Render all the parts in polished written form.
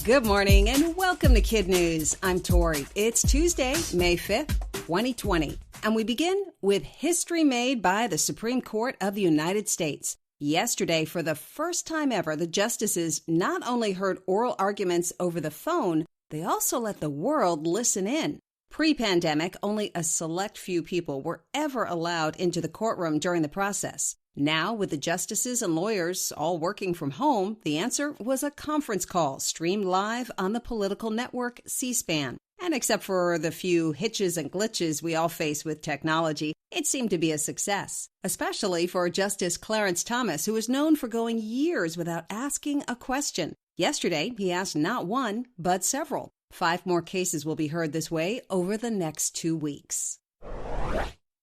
Good morning and welcome to KidNuz. I'm Tori. It's Tuesday, May 5th, 2020. And we begin with history made by the Supreme Court of the United States. Yesterday, for the first time ever, the justices not only heard oral arguments over the phone, they also let the world listen in. Pre-pandemic, only a select few people were ever allowed into the courtroom during the process. Now, with the justices and lawyers all working from home, the answer was a conference call streamed live on the political network C-SPAN. And except for the few hitches and glitches we all face with technology, it seemed to be a success, especially for Justice Clarence Thomas, who is known for going years without asking a question. Yesterday, he asked not one, but several. 5 more cases will be heard this way over the next 2 weeks.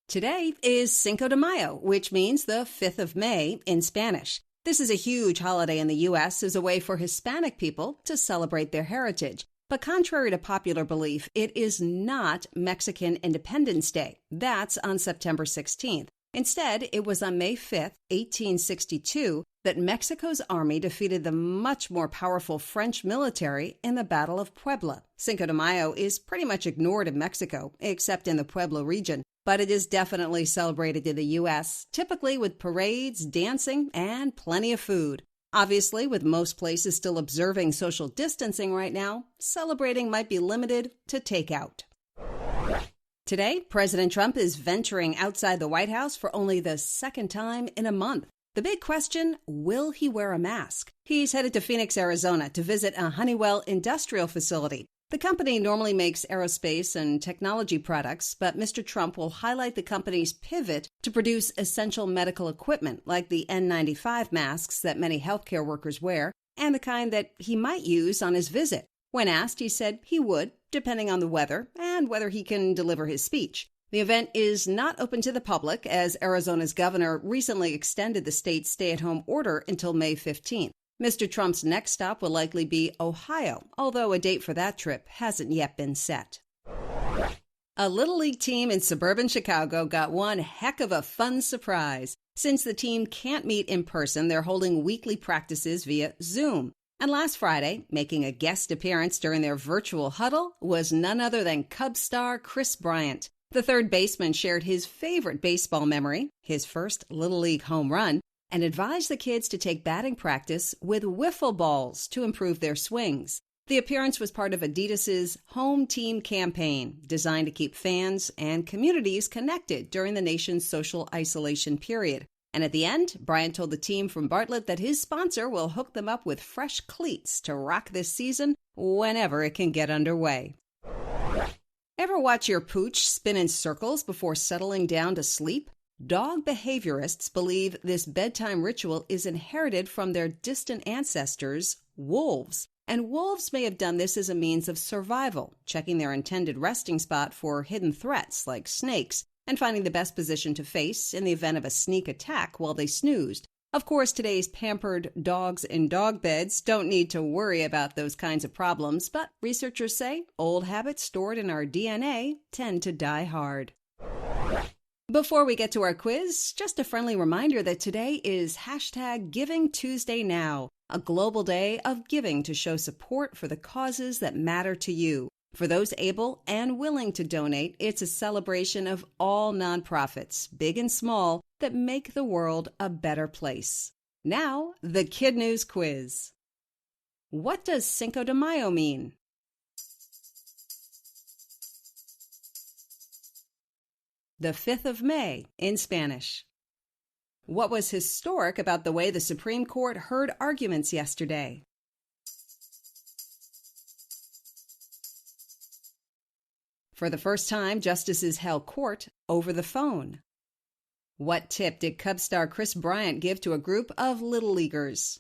Today is Cinco de Mayo, which means the 5th of May in Spanish. This is a huge holiday in the U.S. as a way for Hispanic people to celebrate their heritage. But contrary to popular belief, it is not Mexican Independence Day. That's on September 16th. Instead, it was on May 5th, 1862, that Mexico's army defeated the much more powerful French military in the Battle of Puebla. Cinco de Mayo is pretty much ignored in Mexico, except in the Puebla region. But it is definitely celebrated in the U.S., typically with parades, dancing, and plenty of food. Obviously, with most places still observing social distancing right now, celebrating might be limited to takeout. Today, President Trump is venturing outside the White House for only the second time in a month. The big question, will he wear a mask? He's headed to Phoenix, Arizona to visit a Honeywell industrial facility. The company normally makes aerospace and technology products, but Mr. Trump will highlight the company's pivot to produce essential medical equipment like the N95 masks that many healthcare workers wear and the kind that he might use on his visit. When asked, he said he would, depending on the weather and whether he can deliver his speech. The event is not open to the public as Arizona's governor recently extended the state's stay-at-home order until May 15th. Mr. Trump's next stop will likely be Ohio, although a date for that trip hasn't yet been set. A Little League team in suburban Chicago got one heck of a fun surprise. Since the team can't meet in person, they're holding weekly practices via Zoom. And last Friday, making a guest appearance during their virtual huddle was none other than Cubs star Kris Bryant. The third baseman shared his favorite baseball memory, his first Little League home run, and advised the kids to take batting practice with wiffle balls to improve their swings. The appearance was part of Adidas's Home Team campaign, designed to keep fans and communities connected during the nation's social isolation period. And at the end, Bryant told the team from Bartlett that his sponsor will hook them up with fresh cleats to rock this season whenever it can get underway. Ever watch your pooch spin in circles before settling down to sleep? Dog behaviorists believe this bedtime ritual is inherited from their distant ancestors, wolves. And wolves may have done this as a means of survival, checking their intended resting spot for hidden threats like snakes, and finding the best position to face in the event of a sneak attack while they snoozed. Of course, today's pampered dogs in dog beds don't need to worry about those kinds of problems, but researchers say old habits stored in our DNA tend to die hard. Before we get to our quiz, just a friendly reminder that today is #GivingTuesdayNow, a global day of giving to show support for the causes that matter to you. For those able and willing to donate, it's a celebration of all nonprofits, big and small, that make the world a better place. Now, the KidNuz quiz. What does Cinco de Mayo mean? The 5th of May in Spanish. What was historic about the way the Supreme Court heard arguments yesterday? For the first time, justices held court over the phone. What tip did Cubs star Kris Bryant give to a group of Little Leaguers?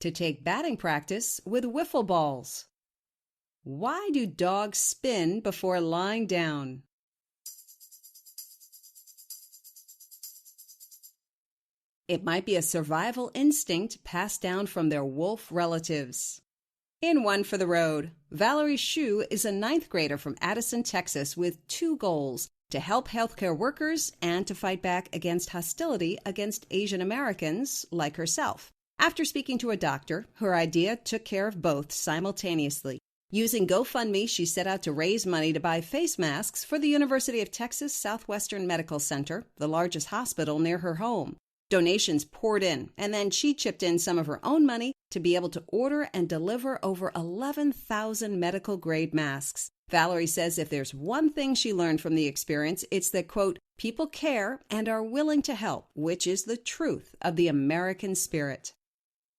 To take batting practice with wiffle balls. Why do dogs spin before lying down? It might be a survival instinct passed down from their wolf relatives. In One for the Road, Valerie Shue is a 9th grader from Addison, Texas, with 2 goals. to help healthcare workers and to fight back against hostility against Asian Americans like herself. After speaking to a doctor, her idea took care of both simultaneously. Using GoFundMe, she set out to raise money to buy face masks for the University of Texas Southwestern Medical Center, the largest hospital near her home. Donations poured in, and then she chipped in some of her own money to be able to order and deliver over 11,000 medical-grade masks. Valerie says if there's one thing she learned from the experience, it's that, quote, people care and are willing to help, which is the truth of the American spirit.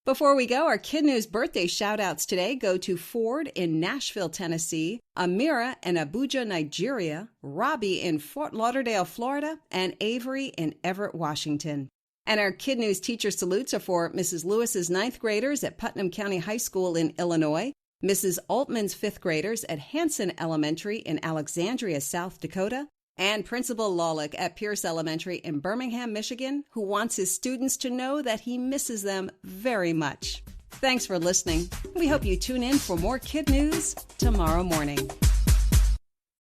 Before we go, our KidNuz birthday shout-outs today go to Ford in Nashville, Tennessee, Amira in Abuja, Nigeria, Robbie in Fort Lauderdale, Florida, and Avery in Everett, Washington. And our KidNuz teacher salutes are for Mrs. Lewis's 9th graders at Putnam County High School in Illinois, Mrs. Altman's 5th graders at Hanson Elementary in Alexandria, South Dakota, and Principal Lawlick at Pierce Elementary in Birmingham, Michigan, who wants his students to know that he misses them very much. Thanks for listening. We hope you tune in for more KidNuz tomorrow morning.